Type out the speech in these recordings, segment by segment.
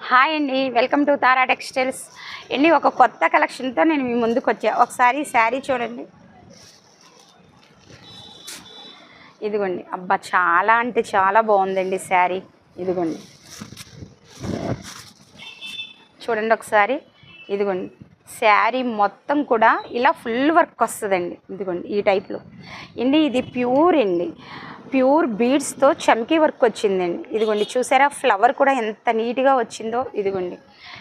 Hi అండి, welcome to Tara textiles అండి. ఒక కొత్త కలెక్షన్తో నేను మీ ముందుకు వచ్చా. ఒకసారి శారీ చూడండి. ఇదిగోండి, అబ్బా చాలా అంటే చాలా బాగుందండి శారీ. ఇదిగోండి చూడండి ఒకసారి. ఇదిగోండి శారీ మొత్తం కూడా ఇలా ఫుల్ వర్క్ వస్తుందండి. ఇదిగోండి ఈ టైప్లో అండి. ఇది ప్యూర్ అండి, ప్యూర్ బీడ్స్తో చమ్కీ వర్క్ వచ్చిందండి. ఇదిగోండి చూసారా, ఫ్లవర్ కూడా ఎంత నీట్గా వచ్చిందో. ఇదిగోండి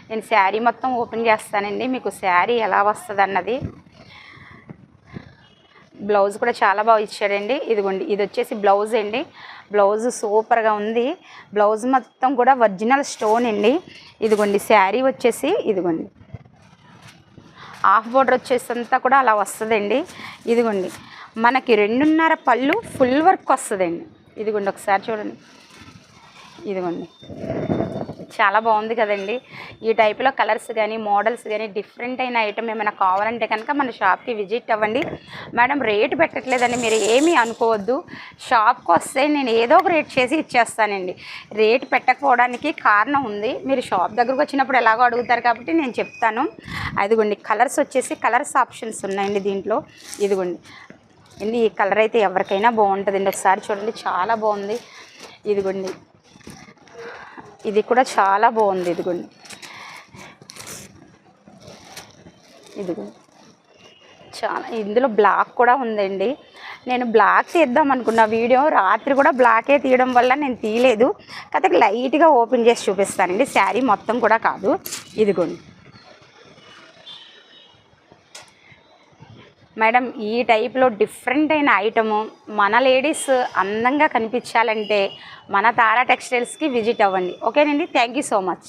నేను శారీ మొత్తం ఓపెన్ చేస్తానండి, మీకు శారీ ఎలా వస్తుంది అన్నది. బ్లౌజ్ కూడా చాలా బాగా ఇచ్చాడండి. ఇదిగోండి ఇది వచ్చేసి బ్లౌజ్ అండి. బ్లౌజ్ సూపర్గా ఉంది. బ్లౌజ్ మొత్తం కూడా ఒరిజినల్ స్టోన్ అండి. ఇదిగోండి శారీ వచ్చేసి ఇదిగోండి హాఫ్ బోర్డర్ వచ్చేసంతా కూడా అలా వస్తుందండి. ఇదిగోండి మనకి 2.5 పళ్ళు ఫుల్ వర్క్ వస్తుందండి. ఇదిగోండి ఒకసారి చూడండి. ఇదిగోండి చాలా బాగుంది కదండి. ఈ టైప్లో కలర్స్ కానీ మోడల్స్ కానీ డిఫరెంట్ అయిన ఐటమ్ ఏమైనా కావాలంటే కనుక మన షాప్కి విజిట్ అవ్వండి. మేడం రేటు పెట్టట్లేదండి, మీరు ఏమీ అనుకోవద్దు. షాప్కి వస్తే నేను ఏదో ఒక రేట్ చేసి ఇచ్చేస్తానండి. రేటు పెట్టకపోవడానికి కారణం ఉంది. మీరు షాప్ దగ్గరకు వచ్చినప్పుడు ఎలాగో అడుగుతారు కాబట్టి నేను చెప్తాను. అదిగోండి కలర్స్ వచ్చేసి కలర్స్ ఆప్షన్స్ ఉన్నాయండి దీంట్లో. ఇదిగోండి ఈ కలర్ అయితే ఎవరికైనా బాగుంటుందండి. ఒకసారి చూడండి, చాలా బాగుంది. ఇదిగోండి ఇది కూడా చాలా బాగుంది. ఇదిగోండి ఇదిగోండి చాలా, ఇందులో బ్లాక్ కూడా ఉందండి. నేను బ్లాక్ తీద్దాం అనుకున్న వీడియో, రాత్రి కూడా బ్లాకే తీయడం వల్ల నేను తీయలేదు. కాకపోతే లైట్గా ఓపెన్ చేసి చూపిస్తానండి, శారీ మొత్తం కూడా కాదు. ఇదిగోండి మేడం, ఈ టైప్లో డిఫరెంట్ అయిన ఐటము మన లేడీస్ అందంగా కనిపించాలంటే మన తారా టెక్స్టైల్స్కి విజిట్ అవ్వండి. ఓకేనండి, థ్యాంక్ యూ సో మచ్.